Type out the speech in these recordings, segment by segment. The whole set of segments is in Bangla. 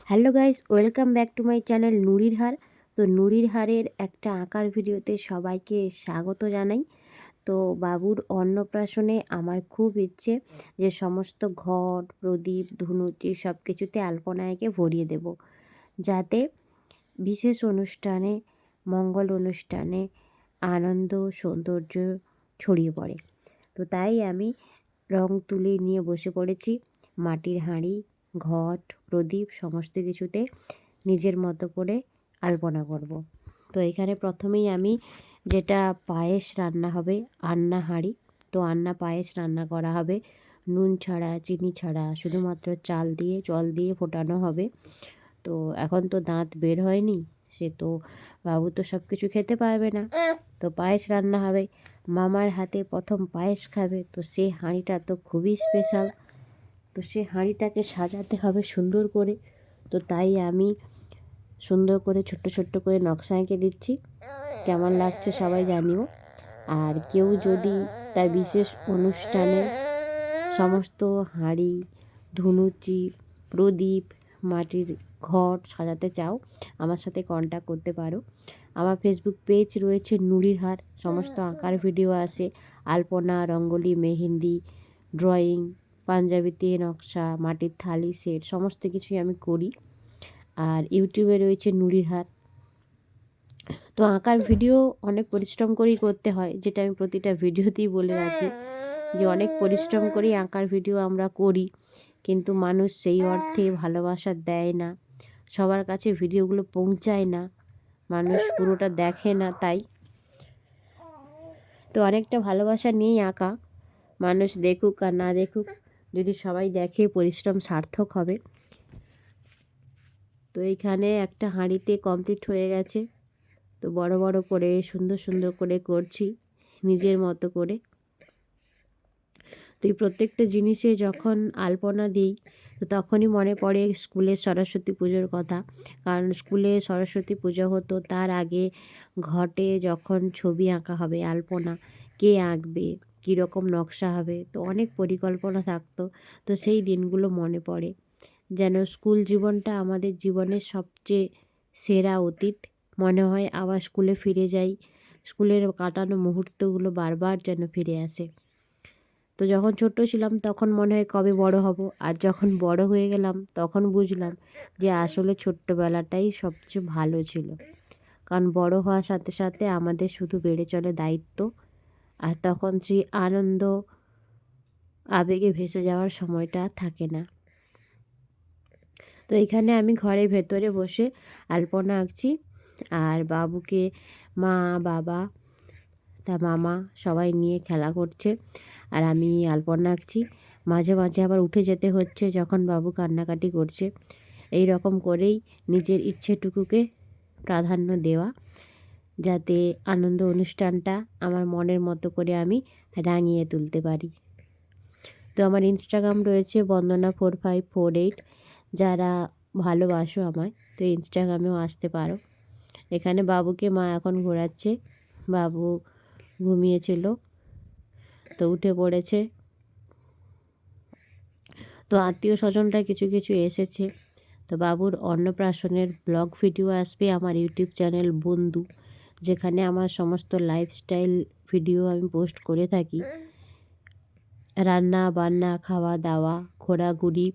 Hello guys, welcome back to my channel নুরির হার। তো নুরির হারের একটা আঁকার ভিডিওতে সবাইকে স্বাগত জানাই। তো বাবুর অন্নপ্রাশনে আমার খুব ইচ্ছে যে সমস্ত ঘট, প্রদীপ, ধুনুচি সব কিছুতে আলপনা এঁকে ভরিয়ে দেব, যাতে বিশেষ অনুষ্ঠানে, মঙ্গল অনুষ্ঠানে আনন্দ সৌন্দর্য ছড়িয়ে পড়ে। তো তাই আমি রং তুলি নিয়ে বসে পড়েছি। মাটির হাঁড়ি, ঘট, প্রদীপ সমস্ত কিছুতে নিজের মতো করে আলপনা করব। তো এখানে প্রথমেই আমি যেটা পায়েস রান্না হবে, আন্না হাঁড়ি, তো আন্না পায়েস রান্না করা হবে নুন ছাড়া, চিনি ছাড়া, শুধুমাত্র চাল দিয়ে জল দিয়ে ফোটানো হবে। তো এখন তো দাঁত বের হয়নি, সে তো বাবু তো সব কিছু খেতে পারবে না, তো পায়েস রান্না হবে। মামার হাতে প্রথম পায়েস খাবে, তো সে হাঁড়িটা তো খুবই স্পেশাল। তো সে হাঁড়িটাকে সাজাতে হবে সুন্দর করে। তো তাই আমি সুন্দর করে ছোট্ট ছোট্ট করে নকশা এঁকে দিচ্ছি। কেমন লাগছে সবাই জানিও। আর কেউ যদি তার বিশেষ অনুষ্ঠানে সমস্ত হাঁড়ি, ধুনুচি, প্রদীপ, মাটির ঘট সাজাতে চাও, আমার সাথে কন্ট্যাক্ট করতে পারো। আমার ফেসবুক পেজ রয়েছে নুরির হার, সমস্ত আঁকার ভিডিও আসে, আলপনা, রঙ্গোলি, মেহেন্দি, ড্রয়িং, পাঞ্জাবিতে নকশা, মাটির থালি সেট সমস্ত কিছুই আমি করি। আর ইউটিউবে রয়েছে নুরির হার। তো আঁকার ভিডিও অনেক পরিশ্রম করেই করতে হয়, যেটা আমি প্রতিটা ভিডিওতেই বলে রাখি যে অনেক পরিশ্রম করেই আঁকার ভিডিও আমরা করি, কিন্তু মানুষ সেই অর্থে ভালোবাসা দেয় না, সবার কাছে ভিডিওগুলো পৌঁছায় না, মানুষ পুরোটা দেখে না। তাই তো অনেকটা ভালোবাসা নিয়েই আঁকা, মানুষ দেখুক আর না দেখুক, যদি সবাই দেখে পরিশ্রম সার্থক হবে। তো এইখানে একটা হাঁড়িতে কমপ্লিট হয়ে গেছে। তো বড় বড় করে সুন্দর সুন্দর করে করছি নিজের মতো করে। তো এই প্রত্যেকটা জিনিসে যখন আলপনা দিই, তো তখনই মনে পড়ে স্কুলের সরস্বতী পুজোর কথা। কারণ স্কুলে সরস্বতী পুজো হতো, তার আগে ঘটে যখন ছবি আঁকা হবে, আলপনা কে আঁকবে, কীরকম নকশা হবে, তো অনেক পরিকল্পনা থাকতো। তো সেই দিনগুলো মনে পড়ে, যেন স্কুল জীবনটা আমাদের জীবনের সবচেয়ে সেরা অতীত। মনে হয় আবার স্কুলে ফিরে যাই, স্কুলের কাটানো মুহূর্তগুলো বারবার যেন ফিরে আসে। তো যখন ছোট্ট ছিলাম তখন মনে হয় কবে বড় হব, আর যখন বড় হয়ে গেলাম তখন বুঝলাম যে আসলে ছোট্টবেলাটাই সবচেয়ে ভালো ছিল। কারণ বড় হওয়ার সাথে সাথে আমাদের শুধু বেড়ে চলে দায়িত্ব, আর তখন সেই আনন্দ আবেগে ভেসে যাওয়ার সময়টা থাকে না। তো এখানে আমি ঘরের ভেতরে বসে আলপনা আঁকছি, আর বাবুকে মা, বাবা, তার মামা সবাই নিয়ে খেলা করছে, আর আমি আলপনা আঁকছি। মাঝে মাঝে আবার উঠে যেতে হচ্ছে যখন বাবু কান্নাকাটি করছে। এই রকম করেই নিজের ইচ্ছেটুকুকে প্রাধান্য দেওয়া, যাতে আনন্দ অনুষ্ঠানটা আমার মনের মতো করে আমি রাঙিয়ে তুলতে পারি। তো আমার ইনস্টাগ্রাম রয়েছে বন্দনা4548, যারা ভালোবাসো আমায় তো ইনস্টাগ্রামেও আসতে পারো। এখানে বাবুকে মা এখন ঘোরাচ্ছে, বাবু ঘুমিয়েছিল, তো উঠে পড়েছে। তো আত্মীয় স্বজনরা কিছু কিছু এসেছে। তো বাবুর অন্নপ্রাশনের ব্লগ ভিডিও আসবে আমার ইউটিউব চ্যানেল বন্ধু, যেখানে আমার সমস্ত লাইফস্টাইল ভিডিও আমি পোস্ট করে থাকি, রান্না বান্না, খাওয়া দাওয়া, ঘোরাঘুরি।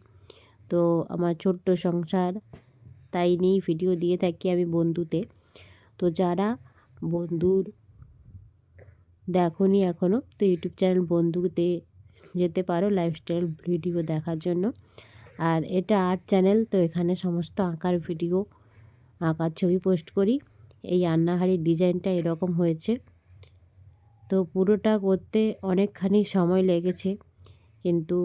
তো আমার ছোট্ট সংসার, তাই নিয়েই ভিডিও দিয়ে থাকি আমি বন্ধুতে। তো যারা বন্ধুর দেখোনি এখনও, তো ইউটিউব চ্যানেল বন্ধুতে যেতে পারো লাইফস্টাইল ভিডিও দেখার জন্য। আর এটা আর্ট চ্যানেল, তো এখানে সমস্ত আঁকার ভিডিও, আঁকার ছবি পোস্ট করি। এই রান্নাহাড়ির ডিজাইনটা এরকম হয়েছে। তো পুরোটা করতে অনেকখানি সময় লেগেছে, কিন্তু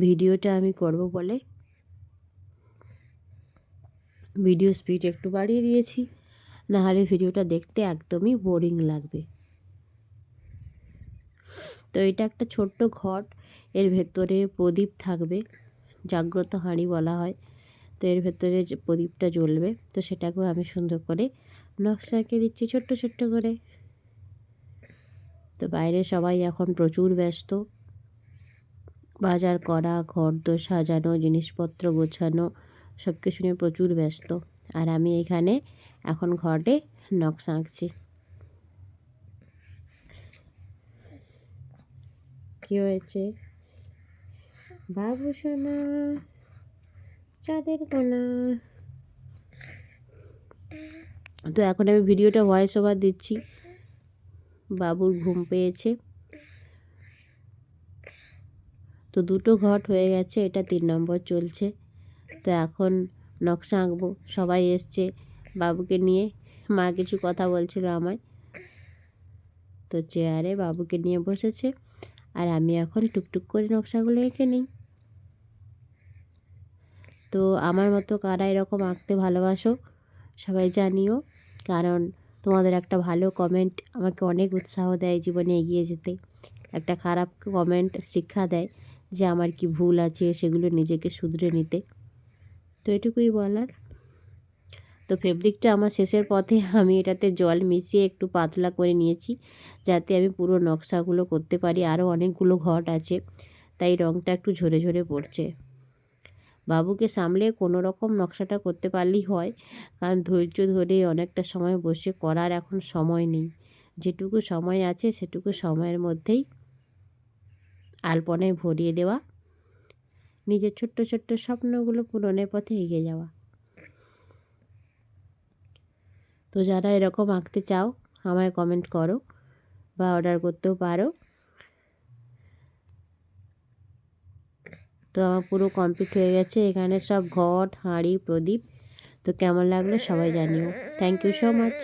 ভিডিওটা আমি করব বলে ভিডিও স্পিড একটু বাড়িয়ে দিয়েছি, নাহলে ভিডিওটা দেখতে একদমই বোরিং লাগবে। তো এটা একটা ছোট্ট ঘট, এর ভেতরে প্রদীপ থাকবে, জাগ্রত হাঁড়ি বলা হয়। তো এর ভেতরে যে প্রদীপটা জ্বলবে, তো সেটাকেও আমি সুন্দর করে নকশা এঁকে দিচ্ছি ছোট্ট ছোট্ট করে। তো বাইরে সবাই এখন প্রচুর ব্যস্ত, বাজার করা, ঘরদোর সাজানো, জিনিসপত্র গোছানো সব কিছু নিয়ে প্রচুর ব্যস্ত। আর আমি এখানে এখন ঘরে নকশা আঁকছি। কী হয়েছে বাবু সোনা, চাঁদের কোনা? তো এখন আমি ভিডিওটা ভয়েস ওভার দিচ্ছি। বাবুর ঘুম পেয়েছে, তো 2টো ঘট হয়ে গেছে, এটা 3 নম্বর চলছে। তো এখন নকশা আঁকবো। সবাই এসছে বাবুকে নিয়ে। মা কিছু কথা বলছিল আমায়, তো চেয়ারে বাবুকে নিয়ে বসেছে আর আমি এখন টুকটুক করে নকশাগুলো এঁকে নিই। তো আমার মতো কারা এরকম আঁকতে ভালোবাসো সবাই জানিও, কারণ তোমাদের একটা ভালো কমেন্ট আমাকে অনেক উৎসাহ দেয় জীবনে এগিয়ে যেতে। একটা খারাপ কমেন্ট শিক্ষা দেয় যে আমার কি ভুল আছে সেগুলো নিজেকে শুধরে নিতে। তো এটুকুই বলার। তো ফেব্রিকটা আমার শেষের পথে, আমি এটাতে জল মিশিয়ে একটু পাতলা করে নিয়েছি যাতে আমি পুরো নকশাগুলো করতে পারি। আরও অনেকগুলো ঘট আছে, তাই রঙটা একটু ঝরে ঝরে পড়ছে। বাবুকে সামলে কোনো রকম নকশাটা করতে পারলেই হয়, কারণ ধৈর্য ধরে অনেকটা সময় বসে করার এখন সময় নেই। যেটুকু সময় আছে সেটুকু সময়ের মধ্যেই আলপনায় ভরিয়ে দেওয়া, নিজের ছোট্ট ছোট্ট স্বপ্নগুলো পূরণের পথে এগিয়ে যাওয়া। তো যারা এরকম আঁকতে চাও আমায় কমেন্ট করো বা অর্ডার করতেও পারো। তো আমার পুরো কমপ্লিট হয়ে গেছে। এখানে সব ঘট, হাঁড়ি, প্রদীপ। তো কেমন লাগলো সবাই জানিও। Thank you so much.